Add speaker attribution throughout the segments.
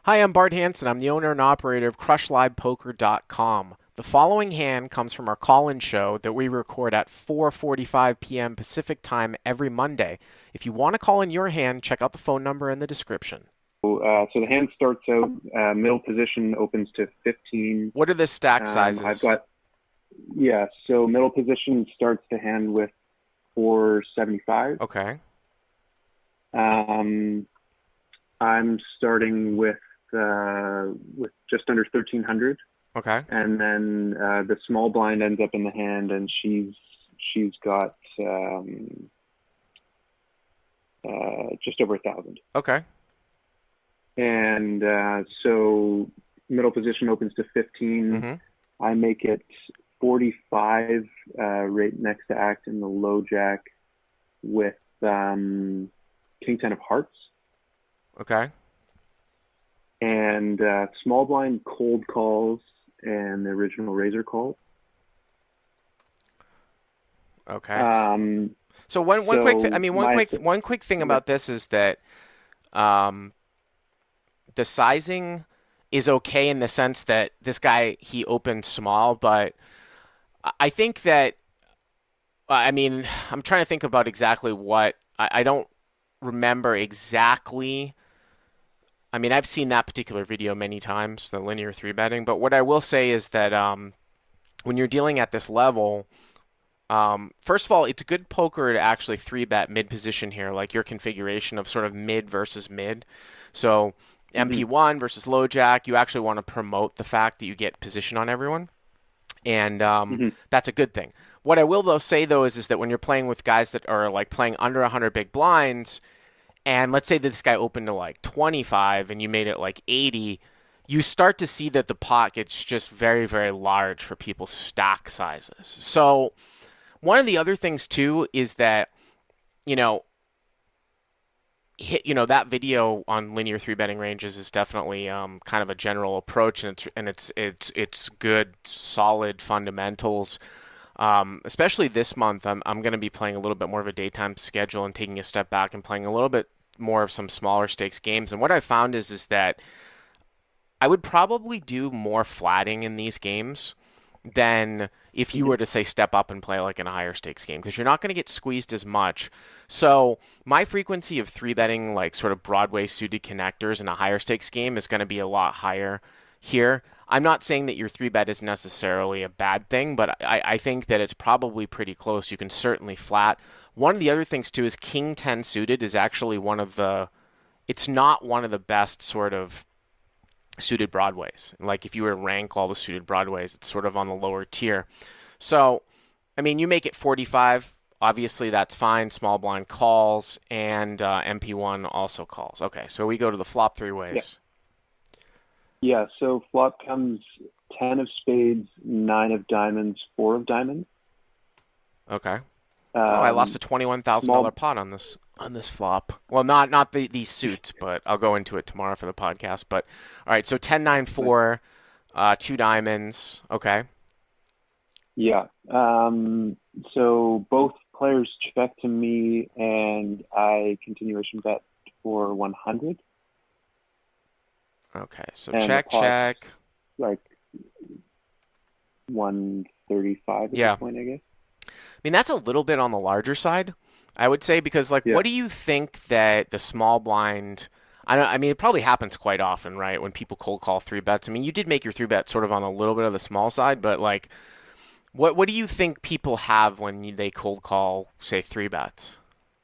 Speaker 1: Hi, I'm Bart Hanson. I'm the owner and operator of CrushLivePoker.com. The following hand comes from our call-in show that we record at 4:45 p.m. Pacific Time every Monday. If you want to call in your hand, check out the phone number in the description.
Speaker 2: So the hand starts out, middle position opens to 15.
Speaker 1: What are the stack
Speaker 2: I've
Speaker 1: sizes?
Speaker 2: got, so middle position starts the hand with 475.
Speaker 1: Okay.
Speaker 2: Um, I'm starting with just under 1300,
Speaker 1: Okay.
Speaker 2: and then the small blind ends up in the hand, and she's got just over 1,000.
Speaker 1: Okay.
Speaker 2: And so middle position opens to 15.
Speaker 1: Mm-hmm.
Speaker 2: I make it 45 right next to act in the low jack with King 10 of hearts.
Speaker 1: Okay.
Speaker 2: And small blind cold calls and the original razor call.
Speaker 1: Okay. So one
Speaker 2: So
Speaker 1: quick I mean
Speaker 2: my
Speaker 1: one quick thing about this is that um, the sizing is okay in the sense that this guy he opened small, but I think that I mean I'm trying to think about exactly what I don't remember exactly. I mean I've seen that particular video many times, the linear three betting, but what I will say is that when you're dealing at this level, first of all, it's good poker to actually three bet mid position here, like your configuration of sort of mid versus mid. So
Speaker 2: Mhm.
Speaker 1: MP1 versus low jack, you actually want to promote the fact that you get position on everyone, and
Speaker 2: Mhm.
Speaker 1: that's a good thing. What I will though say though is that when you're playing with guys that are like playing under 100 big blinds, and let's say that this guy opened to like 25 and you made it like 80, you start to see that the pot gets just very, very large for people's stack sizes. So one of the other things too is that you know that video on linear three betting ranges is definitely kind of a general approach, and it's good solid fundamentals. Especially this month, I'm going to be playing a little bit more of a daytime schedule and taking a step back and playing a little bit more of some smaller stakes games. And what I found is that I would probably do more flatting in these games than if you
Speaker 2: Mhm.
Speaker 1: were to say step up and play like in a higher stakes game because you're not going to get squeezed as much. So my frequency of three betting like sort of Broadway suited connectors in a higher stakes game is going to be a lot higher here. I'm not saying that your three bet is necessarily a bad thing, but I think that it's probably pretty close. You can certainly flat. One of the other things too is King 10 suited is actually it's not one of the best sort of suited broadways. Like if you were to rank all the suited broadways, it's sort of on the lower tier. So, I mean, you make it 45. Obviously, that's fine. Small blind calls and MP1 also calls. Okay, so we go to the flop three
Speaker 2: Yeah.
Speaker 1: ways.
Speaker 2: Yeah. So flop comes 10 of spades, 9 of diamonds, 4 of diamonds.
Speaker 1: Okay. Oh, I lost a
Speaker 2: Um,
Speaker 1: $21,000
Speaker 2: small,
Speaker 1: pot on this flop. Well, not these suits, but I'll go into it tomorrow for the podcast. But all right, so 10 9 4, two diamonds. Okay.
Speaker 2: yeah. So both players check to me, and I continuation bet for 100,
Speaker 1: Okay. So
Speaker 2: and the
Speaker 1: check
Speaker 2: pot's
Speaker 1: check.
Speaker 2: like 135 at this
Speaker 1: Yeah.
Speaker 2: point, I guess.
Speaker 1: I mean, that's a little bit on the larger side, I would say, because like,
Speaker 2: Yeah.
Speaker 1: what do you think that the small blind? I don't. I mean, it probably happens quite often, right? When people cold call three bets. I mean, you did make your three bet sort of on a little bit of the small side, but like, what do you think people have when they cold call, say, three bets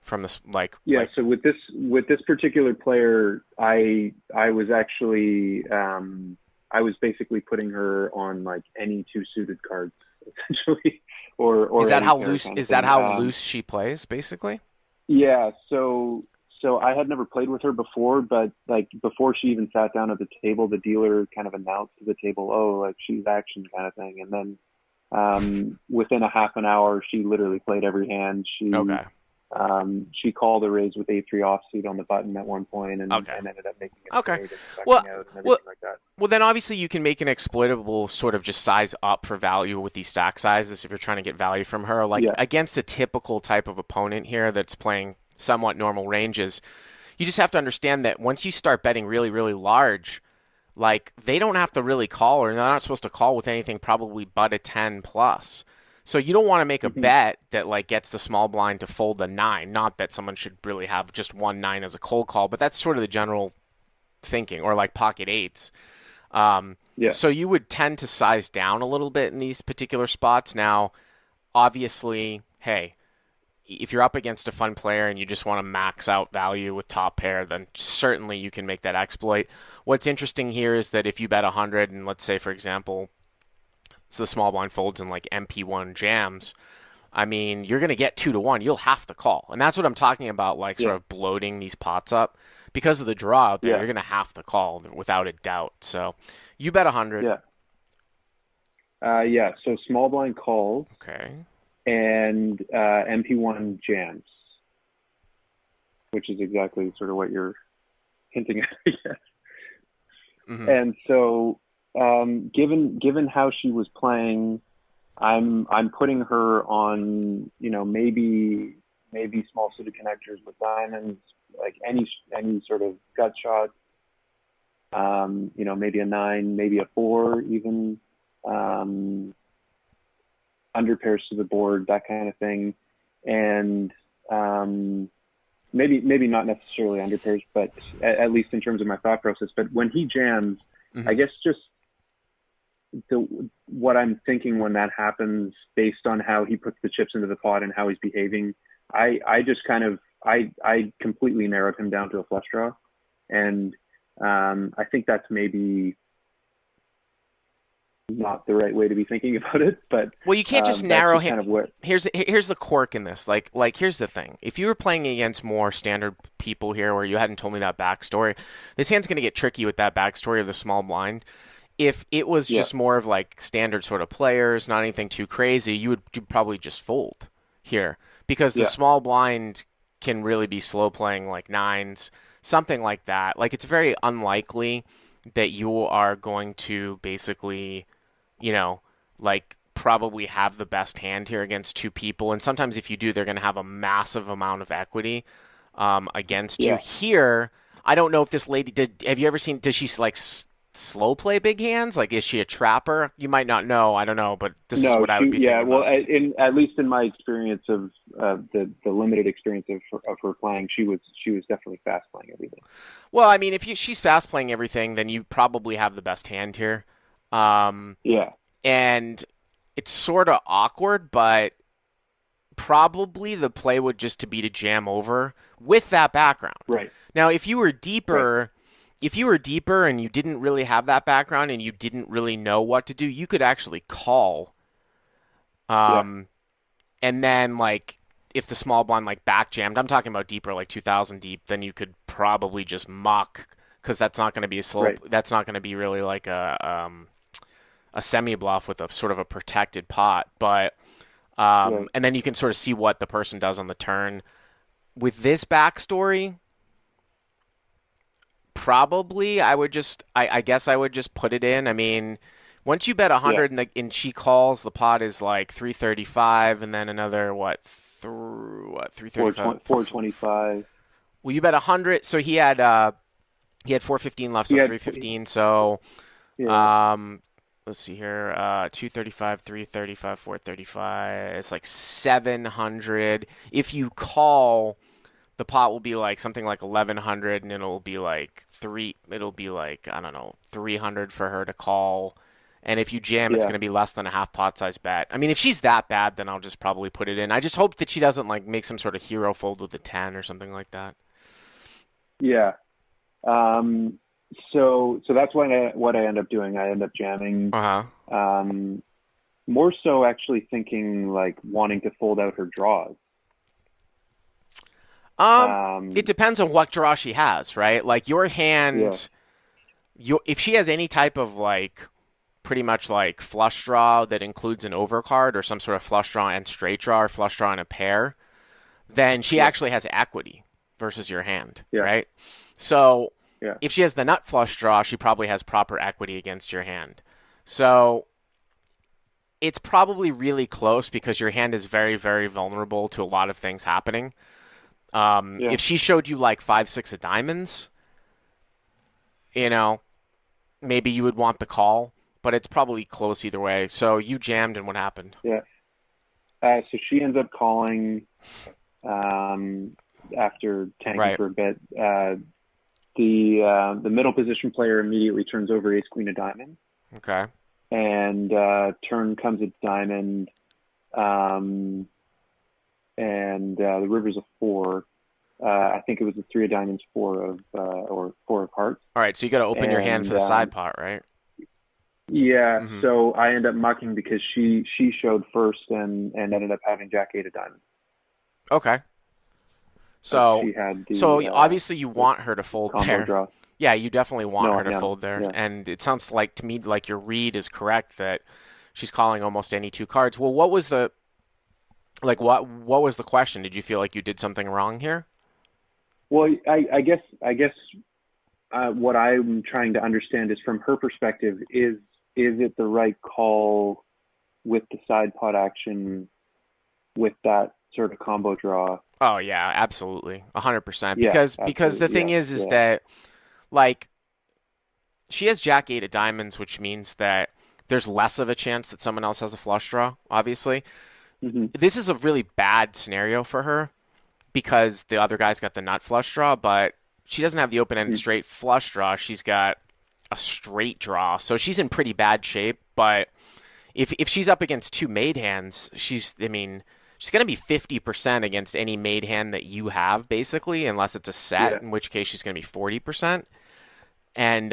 Speaker 1: from this?
Speaker 2: Yeah. So with this particular player, I was actually I was basically putting her on like any two suited cards essentially, or any pair kind of
Speaker 1: Is that
Speaker 2: thing.
Speaker 1: how loose she plays, basically?
Speaker 2: Yeah. So I had never played with her before, but like before she even sat down at the table, the dealer kind of announced to the table, "Oh, like she's action," kind of thing. And then within a half an hour, she literally played every hand.
Speaker 1: Okay.
Speaker 2: She called a raise with A3 offsuit on the button at one point,
Speaker 1: Okay.
Speaker 2: and ended up making a
Speaker 1: Okay.
Speaker 2: straight and
Speaker 1: Well,
Speaker 2: checking out and
Speaker 1: well,
Speaker 2: everything like that.
Speaker 1: well, then obviously you can make an exploitable sort of just size up for value with these stack sizes if you're trying to get value from her. Like
Speaker 2: Yeah.
Speaker 1: against a typical type of opponent here that's playing somewhat normal ranges, you just have to understand that once you start betting really, really large, like they don't have to really call, or they're not supposed to call with anything probably but a 10 plus. So you don't want to make a
Speaker 2: Hmm.
Speaker 1: bet that like gets the small blind to fold a 9. Not that someone should really have just one 9 as a cold call, but that's sort of the general thinking, or like pocket eights.
Speaker 2: Yeah.
Speaker 1: So you would tend to size down a little bit in these particular spots. Now, obviously, hey, if you're up against a fun player and you just want to max out value with top pair, then certainly you can make that exploit. What's interesting here is that if you bet 100 and let's say, for example, it's the small blind folds in like MP1 jams, I mean, you're going to get 2 to 1. You'll have to call. And that's what I'm talking about, like sort
Speaker 2: Yeah.
Speaker 1: of bloating these pots up. Because of the draw out there,
Speaker 2: Yeah.
Speaker 1: you're going to have to call without a doubt. So you bet 100.
Speaker 2: Yeah. Yeah. So small blind calls
Speaker 1: Okay.
Speaker 2: and MP1 jams, which is exactly sort of what you're hinting at, I guess.
Speaker 1: Hmm.
Speaker 2: And so, given how she was playing, I'm putting her on, maybe small suited connectors with diamonds, like any sort of gut shot, maybe a 9, maybe a 4, even, under pairs to the board, that kind of thing. And, maybe not necessarily under pairs, but at least in terms of my thought process. But when he jams,
Speaker 1: Hmm.
Speaker 2: I guess just what I'm thinking when that happens, based on how he puts the chips into the pot and how he's behaving, I just kind of I completely narrowed him down to a flush draw, and I think that's maybe not the right way to be thinking about it, but
Speaker 1: Well, you can't just
Speaker 2: that's
Speaker 1: narrow
Speaker 2: just
Speaker 1: him.
Speaker 2: kind of what.
Speaker 1: Here's the quirk in this. Like here's the thing. If you were playing against more standard people here, where you hadn't told me that backstory, this hand's gonna get tricky with that backstory of the small blind. If it was
Speaker 2: Yeah,
Speaker 1: just more of like standard sort of players, not anything too crazy, you'd probably just fold here because the
Speaker 2: yeah,
Speaker 1: small blind can really be slow playing like nines, something like that. Like it's very unlikely that you are going to basically, you know, like probably have the best hand here against two people. And sometimes if you do, they're going to have a massive amount of equity against you.
Speaker 2: yeah.
Speaker 1: Here, I don't know if this lady did. Have you ever seen? Does she like slow play big hands? Like, is she a trapper? You might not know. I don't know, but this is
Speaker 2: No,
Speaker 1: what I would be
Speaker 2: yeah.
Speaker 1: thinking
Speaker 2: Well,
Speaker 1: about.
Speaker 2: at least in my experience of the limited experience of her playing, she was definitely fast playing everything.
Speaker 1: Well, I mean, if she's fast playing everything, then you probably have the best hand here. Um,
Speaker 2: Yeah,
Speaker 1: and it's sort of awkward, but probably the play would just to be to jam over with that background.
Speaker 2: right,
Speaker 1: Now,
Speaker 2: right.
Speaker 1: if you were deeper and you didn't really have that background and you didn't really know what to do, you could actually call.
Speaker 2: Yeah,
Speaker 1: Um, and then like if the small blind like back jammed, I'm talking about deeper, like 2,000 deep, then you could probably just muck because that's not going to be a slow.
Speaker 2: right,
Speaker 1: That's not going to be really like a semi bluff with a sort of a protected pot, but
Speaker 2: right.
Speaker 1: and then you can sort of see what the person does on the turn. With this backstory, probably I guess I would just put it in. I mean, once you bet
Speaker 2: Yeah,
Speaker 1: 100 and she calls, the pot is like 335 and then another what 335.
Speaker 2: 425.
Speaker 1: Well, you bet 100, so he had 415 left, so
Speaker 2: He had,
Speaker 1: 315. So
Speaker 2: yeah,
Speaker 1: um let's see here. 235, 335, 435. It's like 700. If you call, the pot will be like something like 1100 and it'll be like I don't know, 300 for her to call. And if you jam, it's going
Speaker 2: yeah,
Speaker 1: to be less than a half pot size bet. I mean, if she's that bad, then I'll just probably put it in. I just hope that she doesn't like make some sort of hero fold with a 10 or something like that.
Speaker 2: yeah. Um, so that's what I end up doing. I end up jamming.
Speaker 1: Uh-huh.
Speaker 2: Um, More so actually thinking like wanting to fold out her draws.
Speaker 1: Um, it
Speaker 2: Um,
Speaker 1: depends on what draw she has, right? Like your
Speaker 2: yeah,
Speaker 1: hand, if she has any type of like pretty much like flush draw that includes an overcard or some sort of flush draw and straight draw or flush draw and a pair, then she
Speaker 2: yeah,
Speaker 1: actually has equity versus your hand,
Speaker 2: yeah,
Speaker 1: right? So
Speaker 2: yeah,
Speaker 1: if she has the nut flush draw, she probably has proper equity against your hand. So it's probably really close because your hand is very, very vulnerable to a lot of things happening.
Speaker 2: yeah,
Speaker 1: If she showed you like 5, 6 of diamonds, you know, maybe you would want the call, but it's probably close either way. So you jammed, and what happened?
Speaker 2: Yeah. So she ends up calling um, after tanking
Speaker 1: Right.
Speaker 2: for a bit. The middle position player immediately turns over ace queen of diamond,
Speaker 1: Okay.
Speaker 2: and turn comes a diamond, um, and the river's a four. I think it was the three of diamonds, four of or four of hearts,
Speaker 1: All right. So you got to open your hand for
Speaker 2: and
Speaker 1: the side pot, right?
Speaker 2: yeah.
Speaker 1: Mm-hmm.
Speaker 2: So I end up mucking because she showed first and ended up having jack eight of diamonds.
Speaker 1: Okay.
Speaker 2: Like
Speaker 1: So,
Speaker 2: she had
Speaker 1: so
Speaker 2: the
Speaker 1: obviously you
Speaker 2: the
Speaker 1: want her to fold
Speaker 2: combo
Speaker 1: there.
Speaker 2: draw.
Speaker 1: Yeah, you definitely want
Speaker 2: No,
Speaker 1: her to
Speaker 2: yeah,
Speaker 1: fold there.
Speaker 2: yeah.
Speaker 1: And it sounds like to me like your read is correct that she's calling almost any two cards. Well, what was the like what was the question? Did you feel like you did something wrong here?
Speaker 2: Well, I guess what I'm trying to understand is from her perspective, is it the right call with the side pot action with that sort of combo draw?
Speaker 1: Oh yeah, absolutely. 100%.
Speaker 2: Yeah,
Speaker 1: Because the
Speaker 2: absolutely.
Speaker 1: thing
Speaker 2: Yeah,
Speaker 1: is
Speaker 2: yeah.
Speaker 1: that like she has jack eight of diamonds, which means that there's less of a chance that someone else has a flush draw, obviously.
Speaker 2: Hmm.
Speaker 1: This is a really bad scenario for her because the other guy's got the nut flush draw, but she doesn't have the open end
Speaker 2: Hmm.
Speaker 1: straight flush draw. She's got a straight draw. So she's in pretty bad shape, but if she's up against two made hands, she's going to be 50% against any made hand that you have basically, unless it's a set,
Speaker 2: Yeah.
Speaker 1: in which case she's going to be 40%. And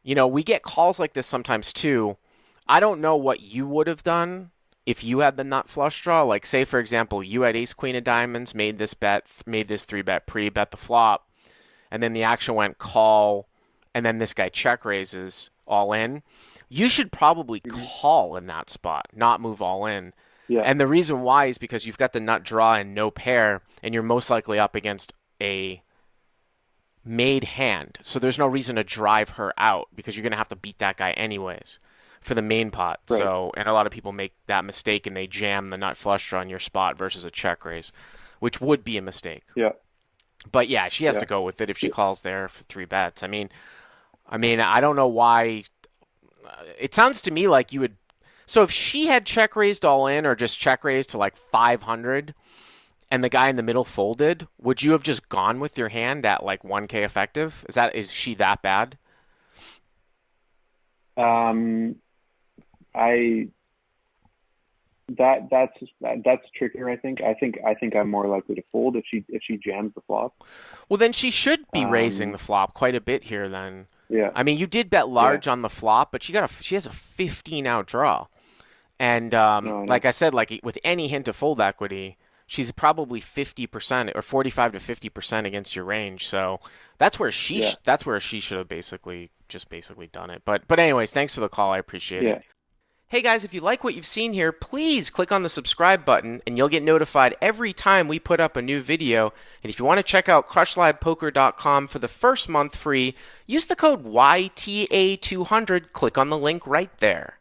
Speaker 1: we get calls like this sometimes too. I don't know what you would have done if you had the nut flush draw. Like, say, for example, you had ace queen of diamonds, made this bet, made this three bet pre, bet the flop, and then the action went call, and then this guy check raises all in. You should probably
Speaker 2: Hmm.
Speaker 1: call in that spot, not move all in.
Speaker 2: Yeah.
Speaker 1: And the reason why is because you've got the nut draw and no pair, and you're most likely up against a made hand. So there's no reason to drive her out because you're going to have to beat that guy anyways for the main pot.
Speaker 2: Right.
Speaker 1: So, and a lot of people make that mistake and they jam the nut flush draw on your spot versus a check raise, which would be a mistake.
Speaker 2: Yeah.
Speaker 1: But yeah, she has
Speaker 2: Yeah.
Speaker 1: to go with it if she
Speaker 2: Yeah.
Speaker 1: calls there for three bets. I don't know why. It sounds to me like you would. So if she had check raised all in or just check raised to like 500 and the guy in the middle folded, would you have just gone with your hand at like 1K effective? Is she that bad?
Speaker 2: Um, I that's trickier. I think I'm more likely to fold if she jams the flop.
Speaker 1: Well, then she should be raising
Speaker 2: Um,
Speaker 1: the flop quite a bit here then.
Speaker 2: yeah.
Speaker 1: I mean, you did bet
Speaker 2: Yeah.
Speaker 1: large on the flop, but she has a 15 out draw. And
Speaker 2: No, I know.
Speaker 1: like I said, like with any hint of fold equity, she's probably 50% or 45 to 50% against your range. So
Speaker 2: Yeah.
Speaker 1: that's where she should have basically done it. But anyways, thanks for the call. I appreciate it.
Speaker 2: Yeah.
Speaker 1: Hey guys, if you like what you've seen here, please click on the subscribe button and you'll get notified every time we put up a new video. And if you want to check out crushlivepoker.com for the first month free, use the code YTA200. Click on the link right there.